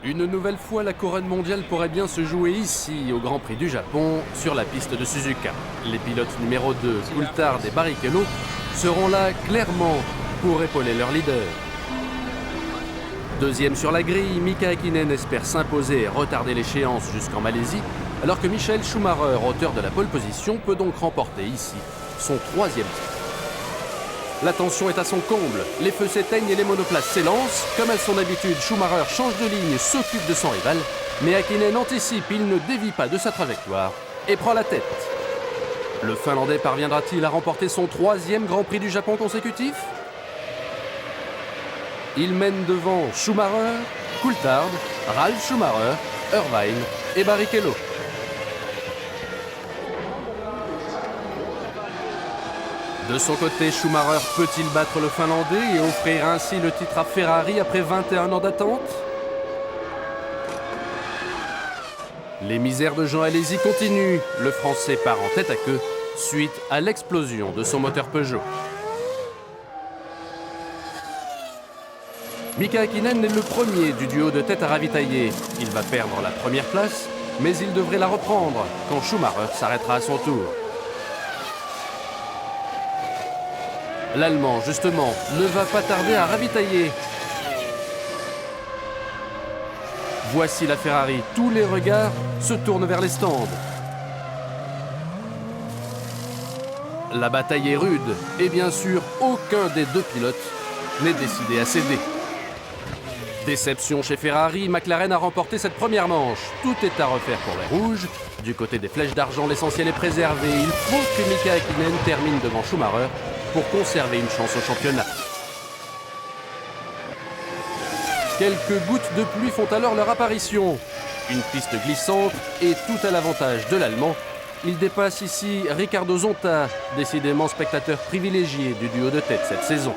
Une nouvelle fois, la couronne mondiale pourrait bien se jouer ici, au Grand Prix du Japon, sur la piste de Suzuka. Les pilotes numéro 2, Coulthard et Barrichello, seront là clairement pour épauler leur leader. Deuxième sur la grille, Mika Häkkinen espère s'imposer et retarder l'échéance jusqu'en Malaisie, alors que Michael Schumacher, auteur de la pole position, peut donc remporter ici son troisième titre. La tension est à son comble, les feux s'éteignent et les monoplaces s'élancent. Comme à son habitude, Schumacher change de ligne, s'occupe de son rival, mais Häkkinen anticipe, il ne dévie pas de sa trajectoire et prend la tête. Le Finlandais parviendra-t-il à remporter son troisième Grand Prix du Japon consécutif? Il mène devant Schumacher, Coulthard, Ralf Schumacher, Irvine et Barrichello. De son côté, Schumacher peut-il battre le Finlandais et offrir ainsi le titre à Ferrari après 21 ans d'attente? Les misères de Jean Alesi continuent. Le Français part en tête à queue suite à l'explosion de son moteur Peugeot. Mika Häkkinen est le premier du duo de tête à ravitailler. Il va perdre la première place, mais il devrait la reprendre quand Schumacher s'arrêtera à son tour. L'Allemand, justement, ne va pas tarder à ravitailler. Voici la Ferrari. Tous les regards se tournent vers les stands. La bataille est rude et bien sûr, aucun des deux pilotes n'est décidé à céder. Déception chez Ferrari, McLaren a remporté cette première manche. Tout est à refaire pour les rouges. Du côté des flèches d'argent, l'essentiel est préservé. Il faut que Mika Häkkinen termine devant Schumacher pour conserver une chance au championnat. Quelques gouttes de pluie font alors leur apparition. Une piste glissante et tout à l'avantage de l'Allemand. Il dépasse ici Ricardo Zonta, décidément spectateur privilégié du duo de tête cette saison.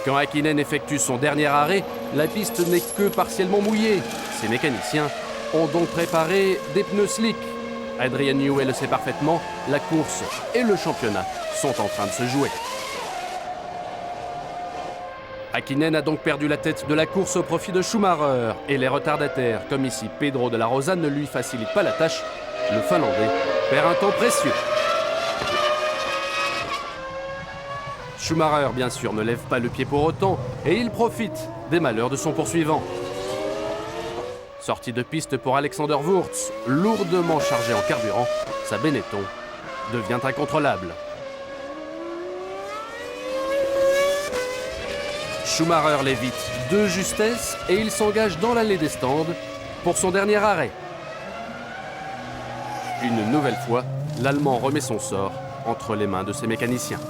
Quand Häkkinen effectue son dernier arrêt, la piste n'est que partiellement mouillée. Ses mécaniciens ont donc préparé des pneus slick. Adrian Newey le sait parfaitement, la course et le championnat sont en train de se jouer. Häkkinen a donc perdu la tête de la course au profit de Schumacher et les retardataires, comme ici Pedro de la Rosa, ne lui facilitent pas la tâche. Le Finlandais perd un temps précieux. Schumacher, bien sûr, ne lève pas le pied pour autant et il profite des malheurs de son poursuivant. Sortie de piste pour Alexander Wurz, lourdement chargé en carburant, sa Benetton devient incontrôlable. Schumacher l'évite de justesse et il s'engage dans l'allée des stands pour son dernier arrêt. Une nouvelle fois, l'Allemand remet son sort entre les mains de ses mécaniciens.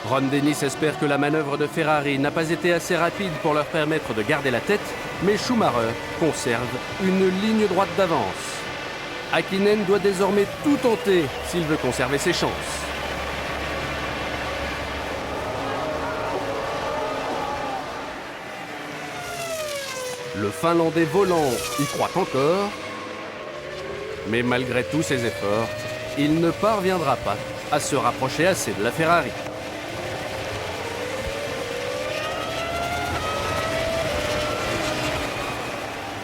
Ron Dennis espère que la manœuvre de Ferrari n'a pas été assez rapide pour leur permettre de garder la tête, mais Schumacher conserve une ligne droite d'avance. Häkkinen doit désormais tout tenter s'il veut conserver ses chances. Le Finlandais volant y croit encore, mais malgré tous ses efforts, il ne parviendra pas à se rapprocher assez de la Ferrari.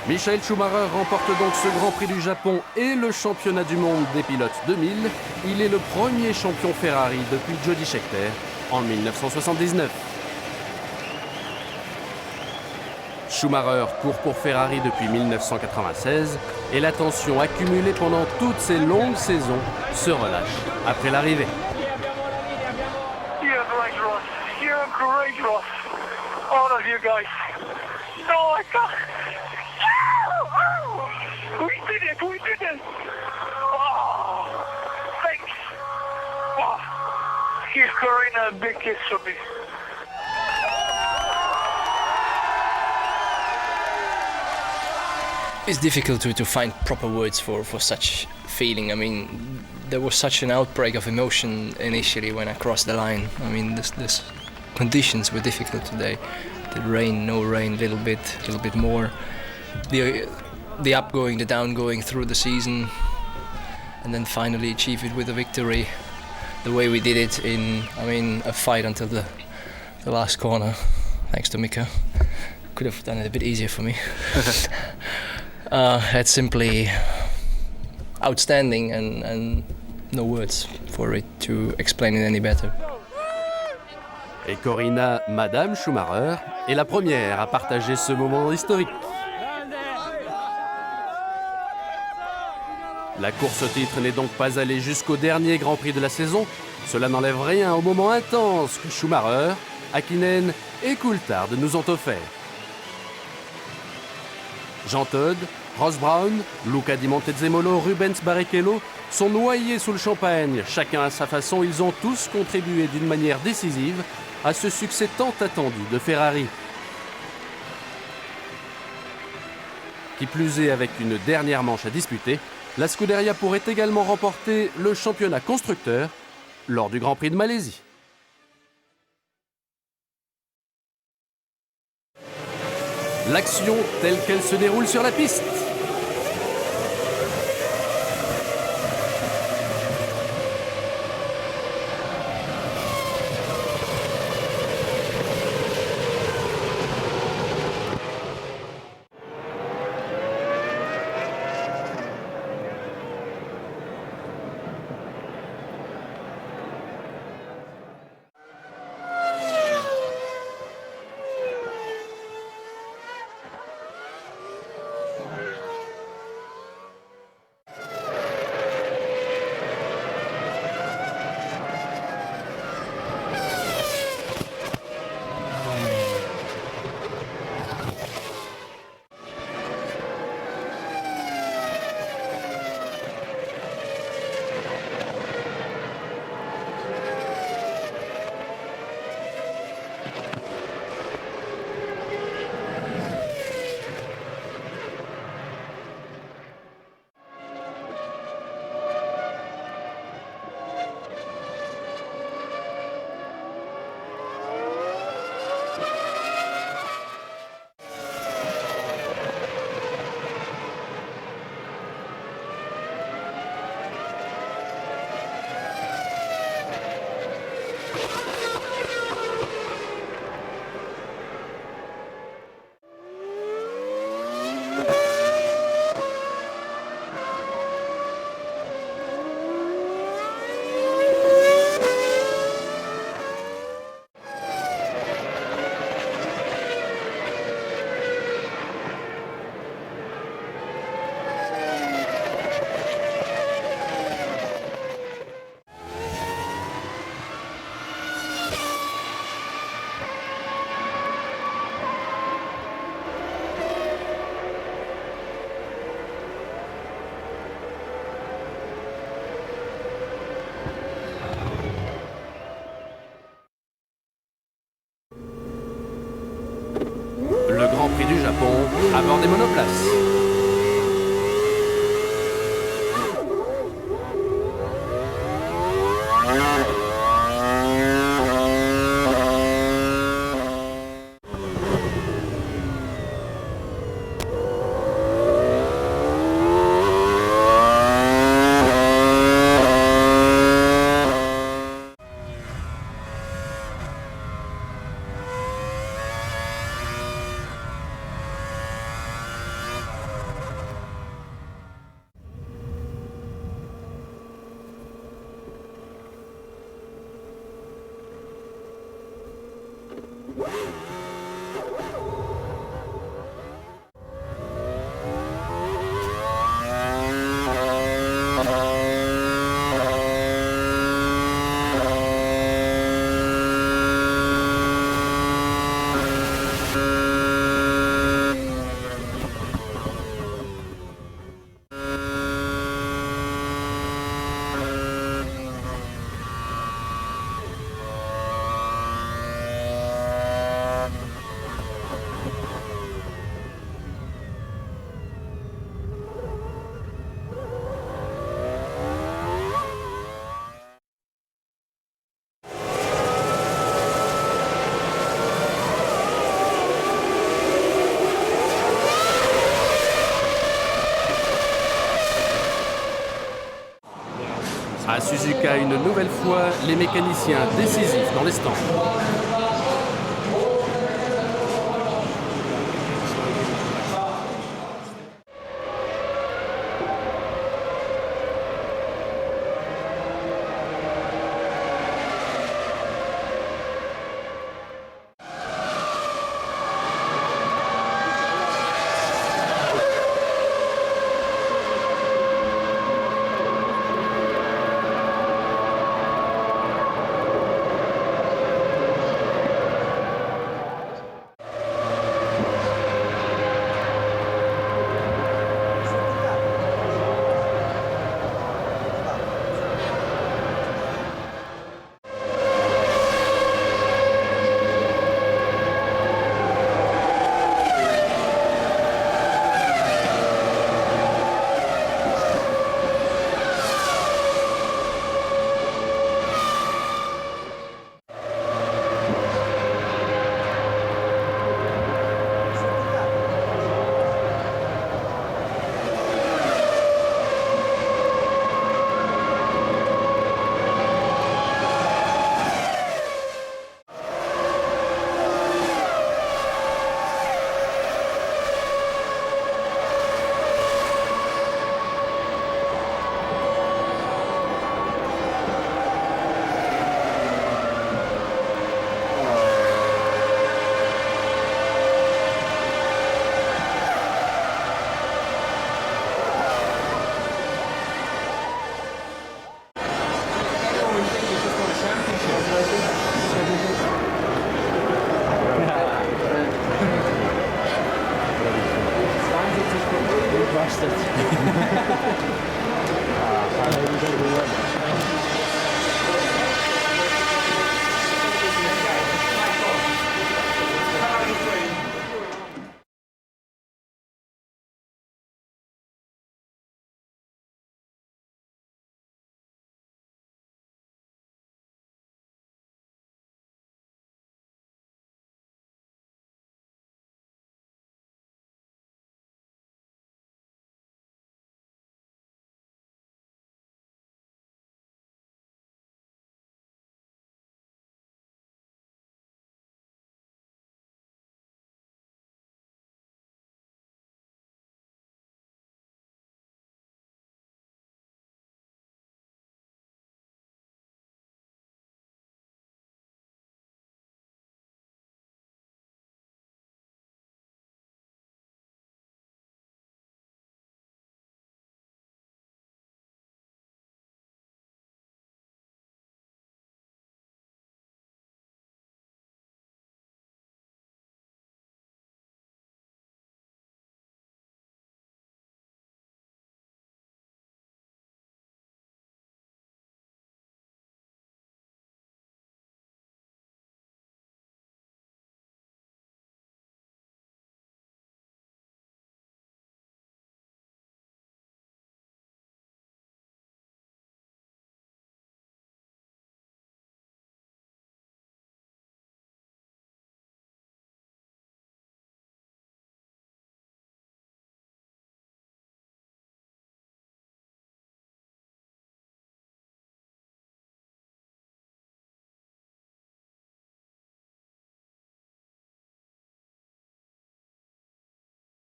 Michael Schumacher remporte donc ce Grand Prix du Japon et le championnat du monde des pilotes 2000. Il est le premier champion Ferrari depuis Jody Scheckter en 1979. Schumacher court pour Ferrari depuis 1996 et la tension accumulée pendant toutes ces longues saisons se relâche après l'arrivée. You're great, Ross. You're great, Ross. All of you guys. Oh my God. We did it! We did it! Oh, thanks! Oh, give Corina a big kiss for me. It's difficult to find proper words for such feeling. I mean, there was such an outbreak of emotion initially when I crossed the line. I mean, this conditions were difficult today. The rain, no rain, a little bit more. The upgoing, the downgoing through the season, and then finally achieve it with a victory. the way we did it in, I mean, a fight until the last corner, thanks to Mika. Could have done it a bit easier for me. It's simply outstanding and no words for it to explain it any better. Et Corina, Madame Schumacher, est la première à partager ce moment historique. La course au titre n'est donc pas allée jusqu'au dernier Grand Prix de la saison. Cela n'enlève rien au moment intense que Schumacher, Häkkinen et Coulthard nous ont offert. Jean Todt, Ross Brown, Luca Di Montezemolo, Rubens Barrichello sont noyés sous le champagne. Chacun à sa façon, ils ont tous contribué d'une manière décisive à ce succès tant attendu de Ferrari. Qui plus est, avec une dernière manche à disputer, la Scuderia pourrait également remporter le championnat constructeur lors du Grand Prix de Malaisie. L'action telle qu'elle se déroule sur la piste. Le Grand Prix du Japon à bord des monoplaces. Suzuka une nouvelle fois les mécaniciens décisifs dans les stands.